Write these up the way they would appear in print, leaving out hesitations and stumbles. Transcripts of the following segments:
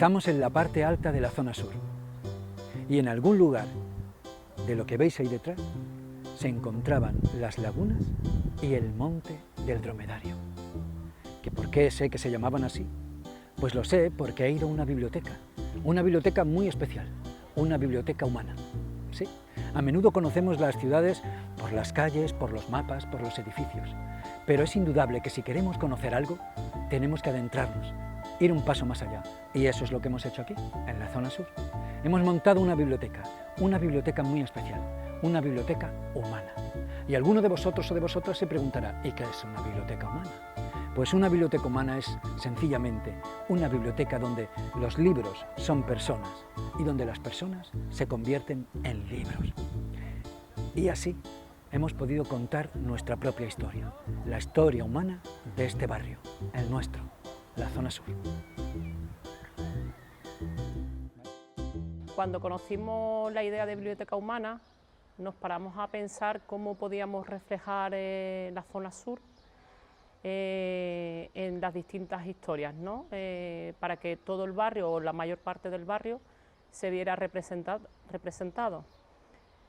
Estamos en la parte alta de la zona sur y en algún lugar de lo que veis ahí detrás se encontraban las lagunas y el monte del dromedario. ¿Que por qué sé que se llamaban así? Pues lo sé porque he ido a una biblioteca muy especial, una biblioteca humana. Sí, a menudo conocemos las ciudades por las calles, por los mapas, por los edificios, pero es indudable que si queremos conocer algo, tenemos que adentrarnos, ir un paso más allá, y eso es lo que hemos hecho aquí, en la zona sur. Hemos montado una biblioteca muy especial, una biblioteca humana. Y alguno de vosotros o de vosotras se preguntará, ¿y qué es una biblioteca humana? Pues una biblioteca humana es sencillamente una biblioteca donde los libros son personas y donde las personas se convierten en libros. Y así hemos podido contar nuestra propia historia, la historia humana de este barrio, el nuestro, la zona sur. Cuando conocimos la idea de biblioteca humana, nos paramos a pensar cómo podíamos reflejar la zona sur en las distintas historias, ¿no? Para que todo el barrio o la mayor parte del barrio se viera representado.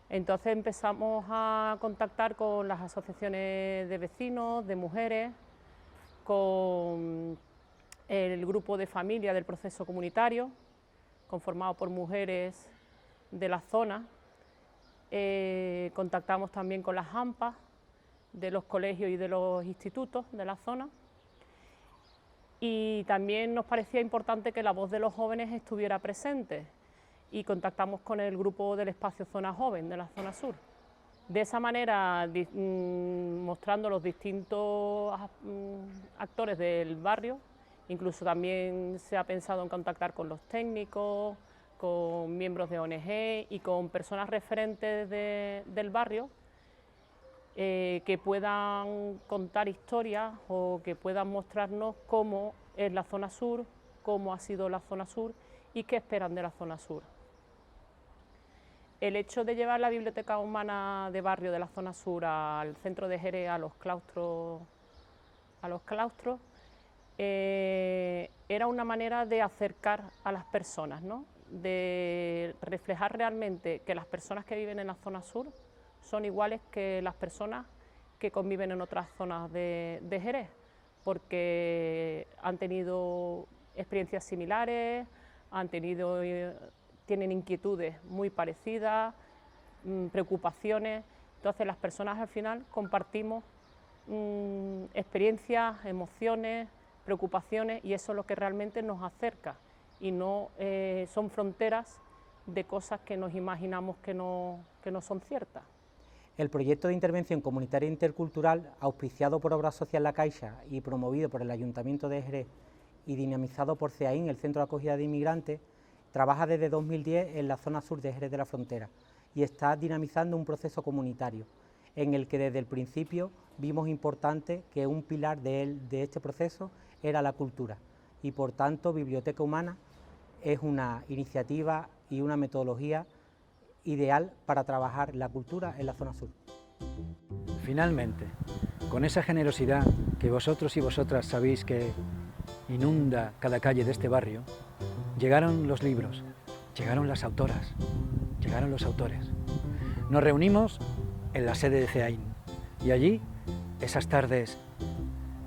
Entonces empezamos a contactar con las asociaciones de vecinos, de mujeres, con el grupo de familia del proceso comunitario, conformado por mujeres de la zona. Contactamos también con las AMPA de los colegios y de los institutos de la zona, y también nos parecía importante que la voz de los jóvenes estuviera presente, y contactamos con el grupo del espacio Zona Joven de la zona sur. De esa manera, mostrando los distintos actores del barrio, incluso también se ha pensado en contactar con los técnicos, con miembros de ONG y con personas referentes del barrio, que puedan contar historias o que puedan mostrarnos cómo es la zona sur, cómo ha sido la zona sur y qué esperan de la zona sur. El hecho de llevar la biblioteca humana de barrio de la zona sur al centro de Jerez, a los claustros, era una manera de acercar a las personas, ¿no? De reflejar realmente que las personas que viven en la zona sur son iguales que las personas que conviven en otras zonas de Jerez, porque han tenido experiencias similares, tienen inquietudes muy parecidas, preocupaciones. Entonces las personas al final compartimos experiencias, emociones, preocupaciones, y eso es lo que realmente nos acerca, y no son fronteras de cosas que nos imaginamos que no son ciertas. El proyecto de intervención comunitaria intercultural, auspiciado por Obra Social La Caixa y promovido por el Ayuntamiento de Jerez y dinamizado por CEAIN, el Centro de Acogida de Inmigrantes, trabaja desde 2010 en la zona sur de Jerez de la Frontera y está dinamizando un proceso comunitario en el que desde el principio vimos importante que un pilar de este proceso era la cultura, y por tanto Biblioteca Humana es una iniciativa y una metodología ideal para trabajar la cultura en la zona sur. Finalmente, con esa generosidad que vosotros y vosotras sabéis que inunda cada calle de este barrio, llegaron los libros, llegaron las autoras, llegaron los autores. Nos reunimos en la sede de CEAIN y allí, esas tardes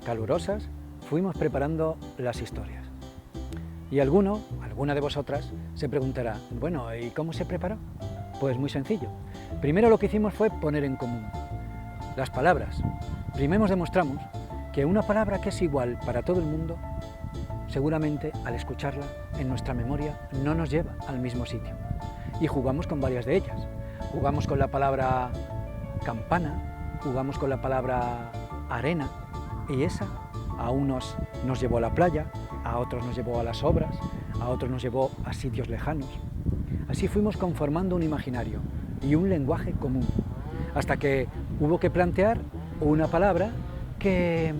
calurosas, fuimos preparando las historias. Y alguna de vosotras se preguntará, bueno, ¿y cómo se preparó? Pues muy sencillo. Primero lo que hicimos fue poner en común las palabras. Primero demostramos que una palabra que es igual para todo el mundo, seguramente al escucharla en nuestra memoria no nos lleva al mismo sitio. Y jugamos con varias de ellas. Jugamos con la palabra campana, jugamos con la palabra arena, y esa a unos nos llevó a la playa, a otros nos llevó a las obras, a otros nos llevó a sitios lejanos. Así fuimos conformando un imaginario y un lenguaje común, hasta que hubo que plantear una palabra que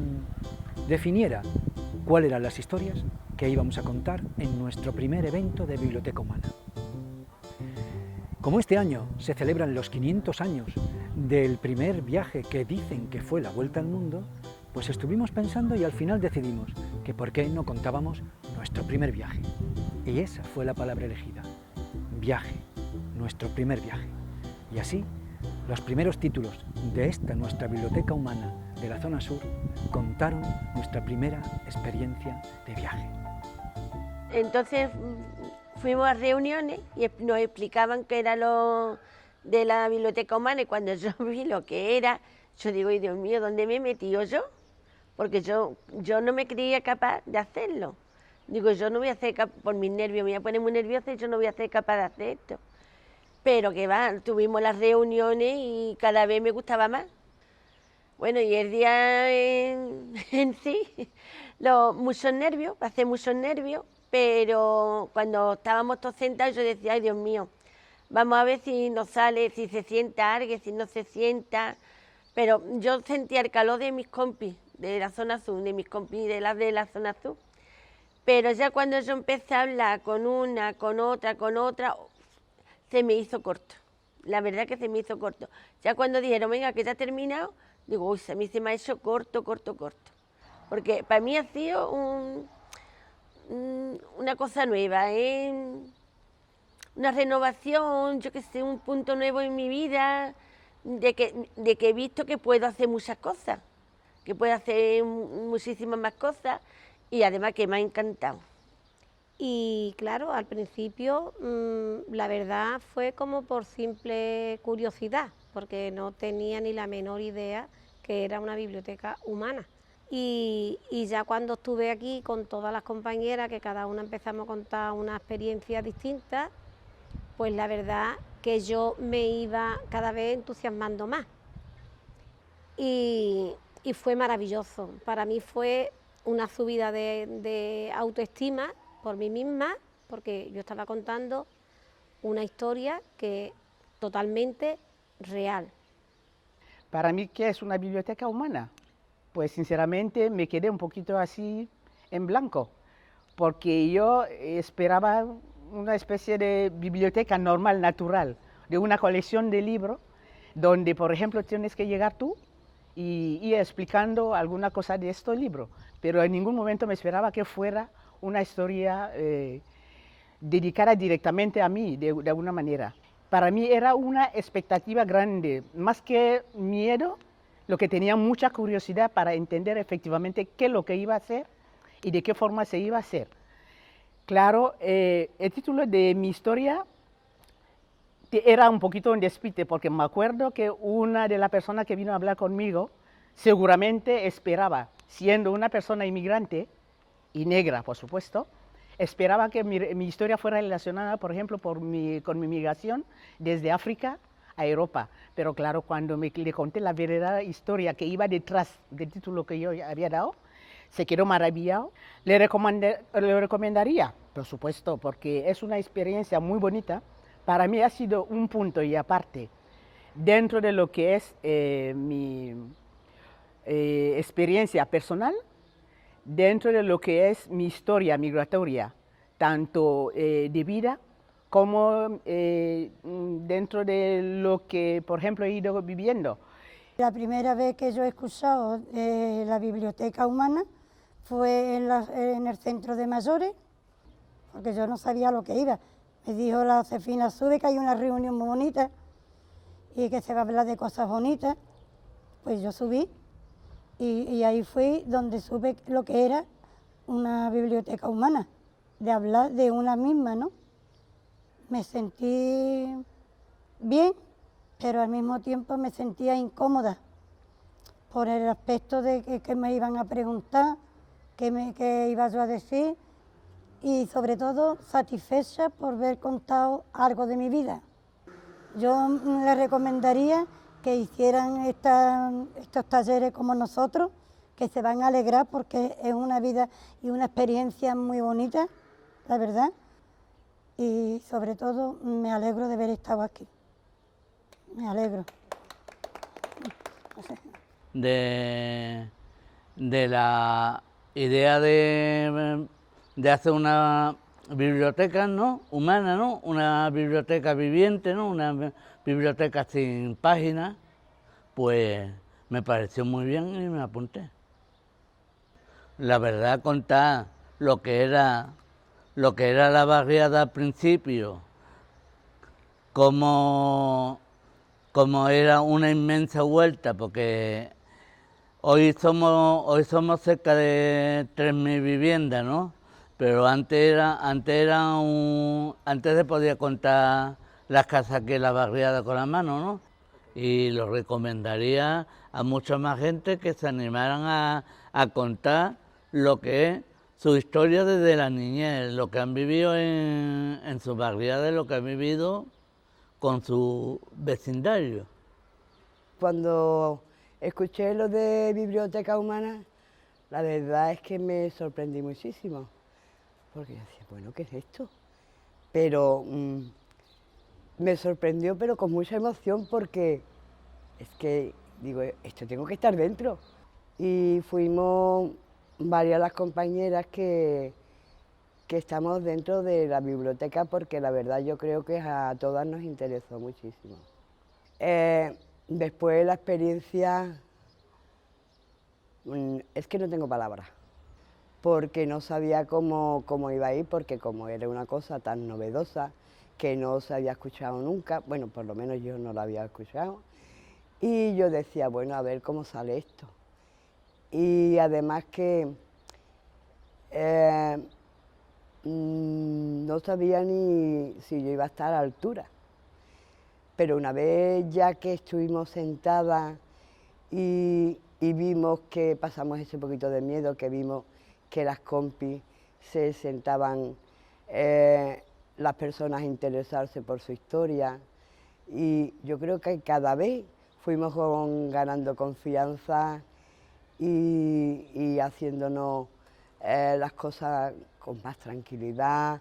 definiera cuáles eran las historias que íbamos a contar en nuestro primer evento de Biblioteca Humana. Como este año se celebran los 500 años del primer viaje que dicen que fue la vuelta al mundo, pues estuvimos pensando y al final decidimos que por qué no contábamos nuestro primer viaje. Y esa fue la palabra elegida, viaje, nuestro primer viaje. Y así, los primeros títulos de esta nuestra biblioteca humana de la zona sur contaron nuestra primera experiencia de viaje. Entonces fuimos a reuniones y nos explicaban qué era lo de la biblioteca humana, y cuando yo vi lo que era, yo digo, ay Dios mío, ¿dónde me he metido yo? Porque yo no me creía capaz de hacerlo. Digo, yo no voy a hacer, por mis nervios, me voy a poner muy nerviosa y yo no voy a ser capaz de hacer esto. Pero que va, tuvimos las reuniones y cada vez me gustaba más. Bueno, y el día en sí, muchos nervios, pasé muchos nervios, pero cuando estábamos todos sentados yo decía, ay Dios mío, vamos a ver si nos sale, si se sienta alguien, si no se sienta. Pero yo sentía el calor de mis compis de la zona sur, de mis compis de la zona sur. Pero ya cuando yo empecé a hablar con una, con otra, se me hizo corto. La verdad que se me hizo corto. Ya cuando dijeron, venga, que ya ha terminado, digo, uy, a mí se me ha hecho corto. Porque para mí ha sido una cosa nueva, una renovación, yo qué sé, un punto nuevo en mi vida, de que he visto que puedo hacer muchas cosas, que puedo hacer muchísimas más cosas, y además que me ha encantado. Y claro, al principio la verdad fue como por simple curiosidad, porque no tenía ni la menor idea que era una biblioteca humana. Y ya cuando estuve aquí con todas las compañeras, que cada una empezamos a contar una experiencia distinta, pues la verdad que yo me iba cada vez entusiasmando más. Y fue maravilloso. Para mí fue una subida de autoestima por mí misma, porque yo estaba contando una historia que totalmente real. Para mí, ¿qué es una biblioteca humana? Pues sinceramente me quedé un poquito así en blanco, porque yo esperaba una especie de biblioteca normal, natural, de una colección de libros, donde por ejemplo tienes que llegar tú y ir explicando alguna cosa de estos libros, pero en ningún momento me esperaba que fuera una historia dedicada directamente a mí, de alguna manera. Para mí era una expectativa grande, más que miedo, lo que tenía mucha curiosidad para entender efectivamente qué es lo que iba a hacer y de qué forma se iba a hacer. Claro, el título de mi historia era un poquito un despiste, porque me acuerdo que una de las personas que vino a hablar conmigo seguramente esperaba, siendo una persona inmigrante y negra, por supuesto, esperaba que mi historia fuera relacionada, por ejemplo, con mi migración desde África a Europa. Pero claro, cuando le conté la verdadera historia que iba detrás del título que yo había dado, se quedó maravillado. Le recomendaría, por supuesto, porque es una experiencia muy bonita. Para mí ha sido un punto y aparte dentro de lo que es mi experiencia personal, dentro de lo que es mi historia migratoria, tanto de vida como dentro de lo que, por ejemplo, he ido viviendo. La primera vez que yo he escuchado la biblioteca humana fue en el centro de mayores, porque yo no sabía lo que iba. Me dijo la Josefina, sube que hay una reunión muy bonita y que se va a hablar de cosas bonitas. Pues yo subí y ahí fui donde supe lo que era una biblioteca humana, de hablar de una misma, ¿no? Me sentí bien, pero al mismo tiempo me sentía incómoda por el aspecto de que me iban a preguntar, qué iba yo a decir, y sobre todo satisfecha por haber contado algo de mi vida. Yo le recomendaría que hicieran estos talleres como nosotros, que se van a alegrar porque es una vida y una experiencia muy bonita, la verdad. Y sobre todo me alegro de haber estado aquí. Me alegro. No sé. De la idea de hacer una biblioteca, ¿no?, humana, ¿no?, una biblioteca viviente, ¿no?, una biblioteca sin páginas, pues me pareció muy bien y me apunté. La verdad, contar lo que era lo que era la barriada al principio, como era una inmensa huerta, porque hoy somos cerca de 3.000 viviendas, ¿no? Pero antes se podía contar las casas que la barriada con la mano, ¿no? Y lo recomendaría a mucha más gente que se animaran a contar lo que es su historia desde la niñez, lo que han vivido en sus barriadas, lo que han vivido con su vecindario. Cuando escuché lo de biblioteca humana, la verdad es que me sorprendí muchísimo, porque yo decía, bueno, ¿qué es esto? Pero me sorprendió, pero con mucha emoción, porque es que, digo, esto tengo que estar dentro. Y fuimos varias las compañeras que estamos dentro de la biblioteca, porque la verdad yo creo que a todas nos interesó muchísimo. Después la experiencia, es que no tengo palabras, porque no sabía cómo iba a ir, porque como era una cosa tan novedosa que no se había escuchado nunca, bueno, por lo menos yo no la había escuchado, y yo decía, bueno, a ver cómo sale esto. Y además que no sabía ni si yo iba a estar a la altura, pero una vez ya que estuvimos sentadas y vimos que pasamos ese poquito de miedo, que vimos que las compis se sentaban, las personas a interesarse por su historia, y yo creo que cada vez fuimos ganando confianza y haciéndonos las cosas con más tranquilidad,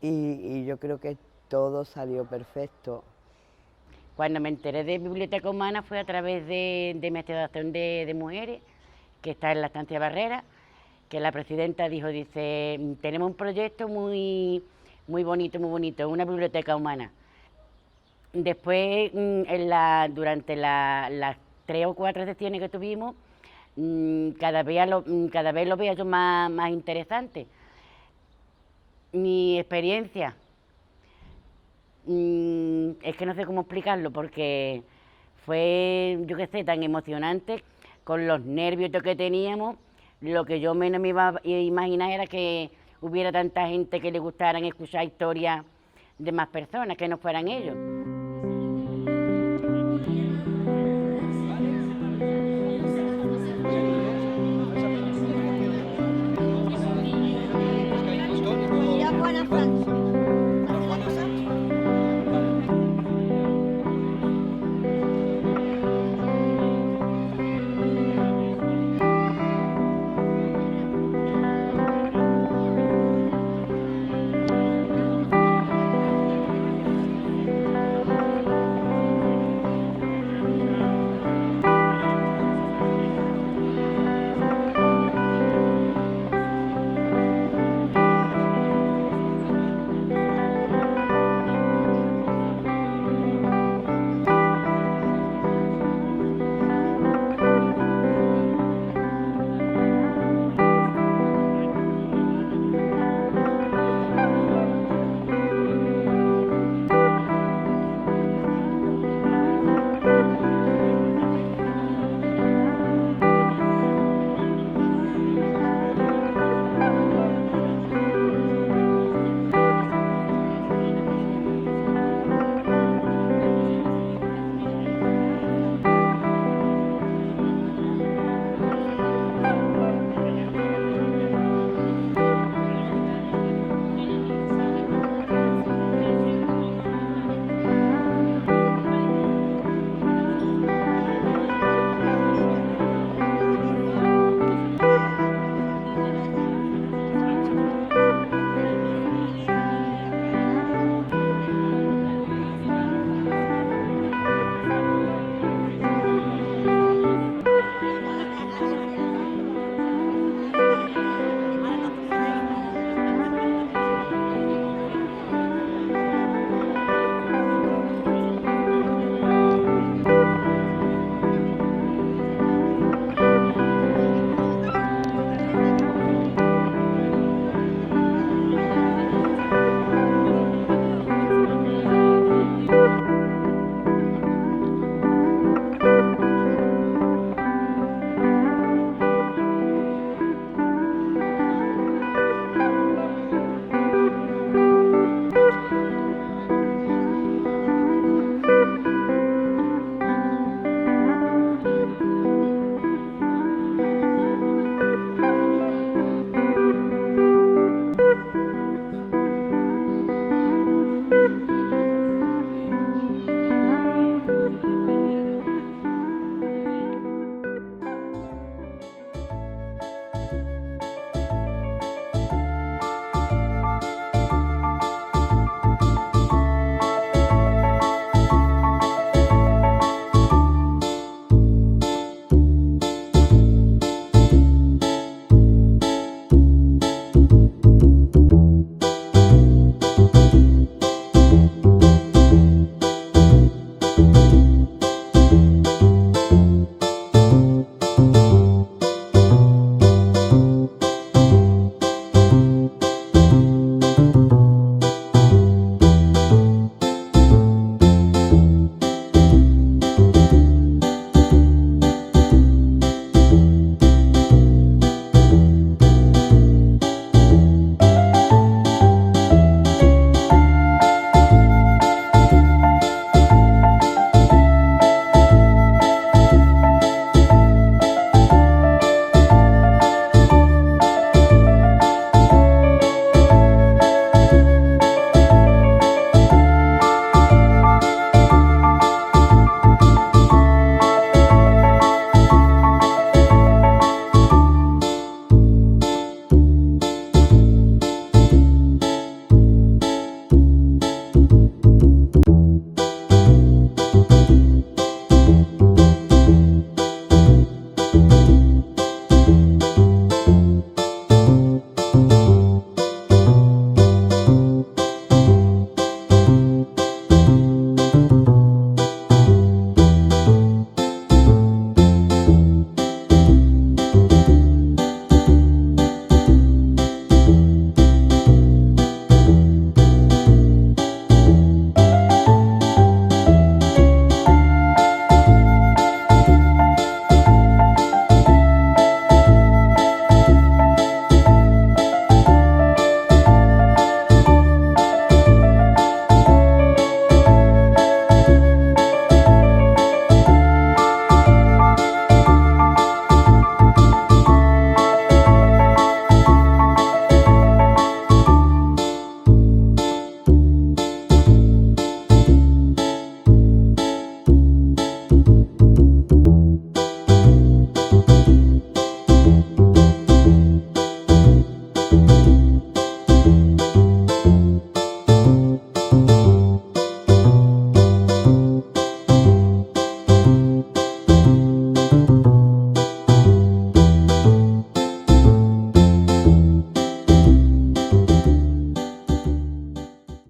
y yo creo que todo salió perfecto. Cuando me enteré de Biblioteca Humana fue a través de mi asociación de mujeres, que está en la estancia Barrera, que la presidenta dice, tenemos un proyecto muy bonito, una biblioteca humana. Después, durante las 3 o 4 sesiones que tuvimos, cada vez lo veía yo más interesante. Mi experiencia, es que no sé cómo explicarlo, porque fue, yo qué sé, tan emocionante, con los nervios que teníamos. Lo que yo menos me iba a imaginar era que hubiera tanta gente que le gustaran escuchar historias de más personas, que no fueran ellos.